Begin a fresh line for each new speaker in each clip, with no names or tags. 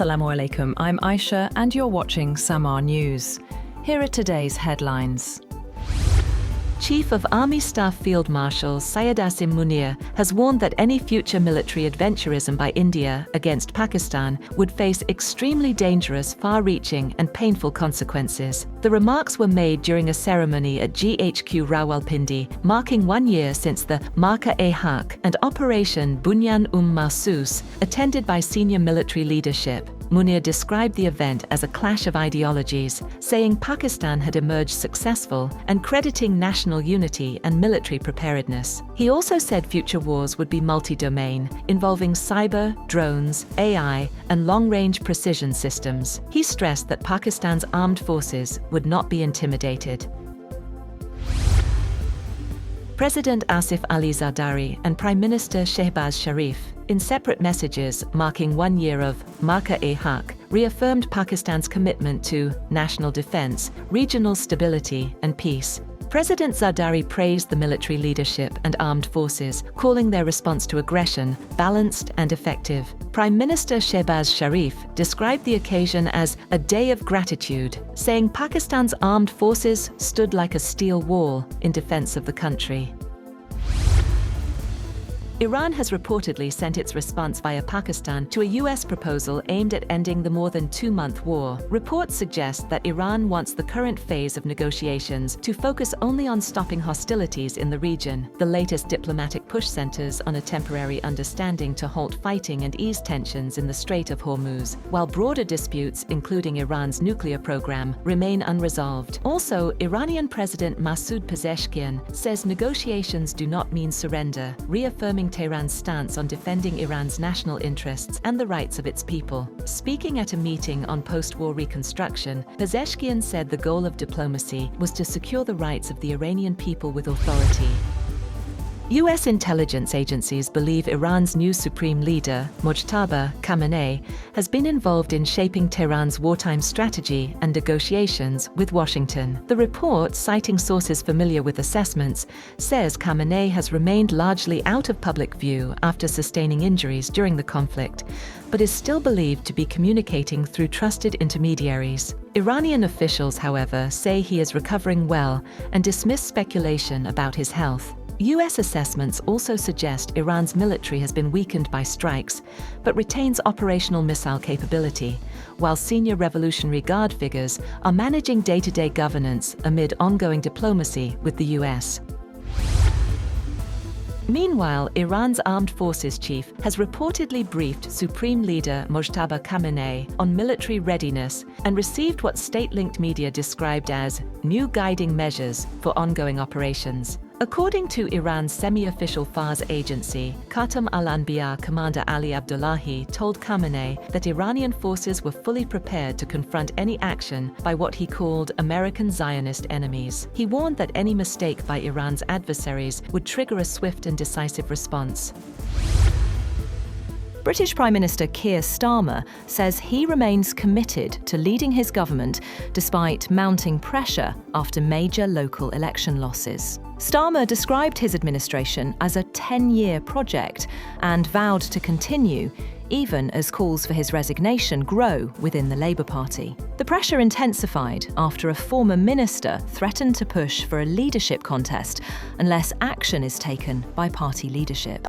Assalamu alaikum, I'm Aisha and you're watching Samaa News. Here are today's headlines.
Chief of Army Staff Field Marshal Syed Asim Munir has warned that any future military adventurism by India against Pakistan would face extremely dangerous, far-reaching and painful consequences. The remarks were made during a ceremony at GHQ Rawalpindi, marking 1 year since the Marka-e-Haq and Operation Bunyan Mahsus, attended by senior military leadership. Munir described the event as a clash of ideologies, saying Pakistan had emerged successful and crediting national unity and military preparedness. He also said future wars would be multi-domain, involving cyber, drones, AI, and long-range precision systems. He stressed that Pakistan's armed forces would not be intimidated. President Asif Ali Zardari and Prime Minister Shehbaz Sharif, in separate messages marking 1 year of Marka-e-Haq, reaffirmed Pakistan's commitment to national defense, regional stability, and peace. President Zardari praised the military leadership and armed forces, calling their response to aggression balanced and effective. Prime Minister Shehbaz Sharif described the occasion as a day of gratitude, saying Pakistan's armed forces stood like a steel wall in defense of the country. Iran has reportedly sent its response via Pakistan to a U.S. proposal aimed at ending the more than 2-month war. Reports suggest that Iran wants the current phase of negotiations to focus only on stopping hostilities in the region. The latest diplomatic push centers on a temporary understanding to halt fighting and ease tensions in the Strait of Hormuz, while broader disputes, including Iran's nuclear program, remain unresolved. Also, Iranian President Masoud Pezeshkian says negotiations do not mean surrender, reaffirming Tehran's stance on defending Iran's national interests and the rights of its people. Speaking at a meeting on post-war reconstruction, Pezeshkian said the goal of diplomacy was to secure the rights of the Iranian people with authority. U.S. intelligence agencies believe Iran's new supreme leader, Mojtaba Khamenei, has been involved in shaping Tehran's wartime strategy and negotiations with Washington. The report, citing sources familiar with assessments, says Khamenei has remained largely out of public view after sustaining injuries during the conflict, but is still believed to be communicating through trusted intermediaries. Iranian officials, however, say he is recovering well and dismiss speculation about his health. U.S. assessments also suggest Iran's military has been weakened by strikes, but retains operational missile capability, while senior Revolutionary Guard figures are managing day-to-day governance amid ongoing diplomacy with the U.S. Meanwhile, Iran's armed forces chief has reportedly briefed Supreme Leader Mojtaba Khamenei on military readiness and received what state-linked media described as new guiding measures for ongoing operations. According to Iran's semi-official Fars agency, Khatam al-Anbiya Commander Ali Abdullahi told Khamenei that Iranian forces were fully prepared to confront any action by what he called American Zionist enemies. He warned that any mistake by Iran's adversaries would trigger a swift and decisive response.
British Prime Minister Keir Starmer says he remains committed to leading his government despite mounting pressure after major local election losses. Starmer described his administration as a 10-year project and vowed to continue, even as calls for his resignation grow within the Labour Party. The pressure intensified after a former minister threatened to push for a leadership contest unless action is taken by party leadership.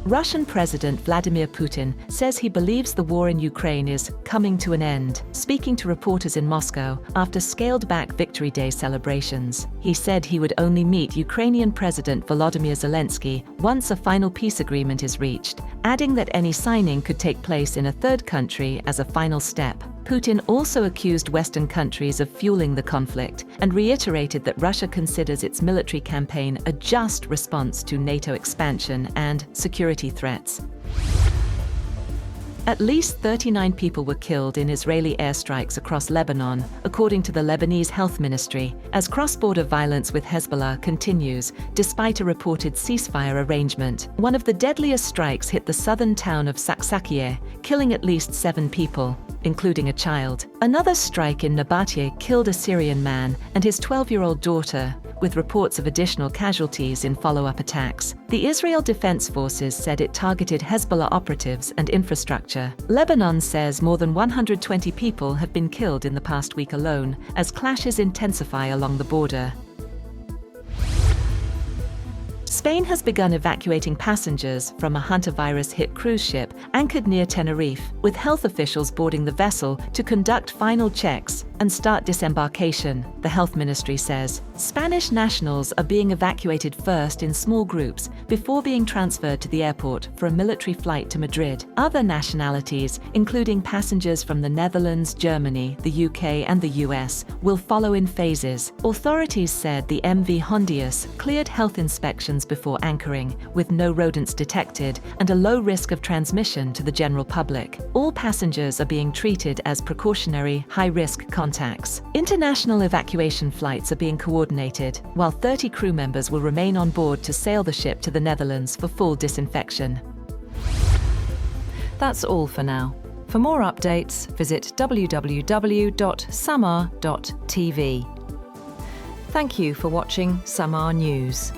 Russian President Vladimir Putin says he believes the war in Ukraine is coming to an end, speaking to reporters in Moscow after scaled-back Victory Day celebrations. He said he would only meet Ukrainian President Volodymyr Zelensky once a final peace agreement is reached, adding that any signing could take place in a third country as a final step. Putin also accused Western countries of fueling the conflict and reiterated that Russia considers its military campaign a just response to NATO expansion and security threats. At least 39 people were killed in Israeli airstrikes across Lebanon, according to the Lebanese Health Ministry, as cross-border violence with Hezbollah continues, despite a reported ceasefire arrangement. One of the deadliest strikes hit the southern town of Saksakiyeh, killing at least 7 people, including a child. Another strike in Nabatye killed a Syrian man and his 12-year-old daughter, with reports of additional casualties in follow-up attacks. The Israel Defense Forces said it targeted Hezbollah operatives and infrastructure. Lebanon says more than 120 people have been killed in the past week alone, as clashes intensify along the border. Spain has begun evacuating passengers from a hantavirus-hit cruise ship anchored near Tenerife, with health officials boarding the vessel to conduct final checks and start disembarkation, the health ministry says. Spanish nationals are being evacuated first in small groups before being transferred to the airport for a military flight to Madrid. Other nationalities, including passengers from the Netherlands, Germany, the UK and the US, will follow in phases. Authorities said the MV Hondius cleared health inspections before anchoring, with no rodents detected and a low risk of transmission to the general public. All passengers are being treated as precautionary, high-risk contacts. International evacuation flights are being coordinated, while 30 crew members will remain on board to sail the ship to the Netherlands for full disinfection.
That's all for now. For more updates, visit www.samaa.tv. Thank you for watching Samaa News.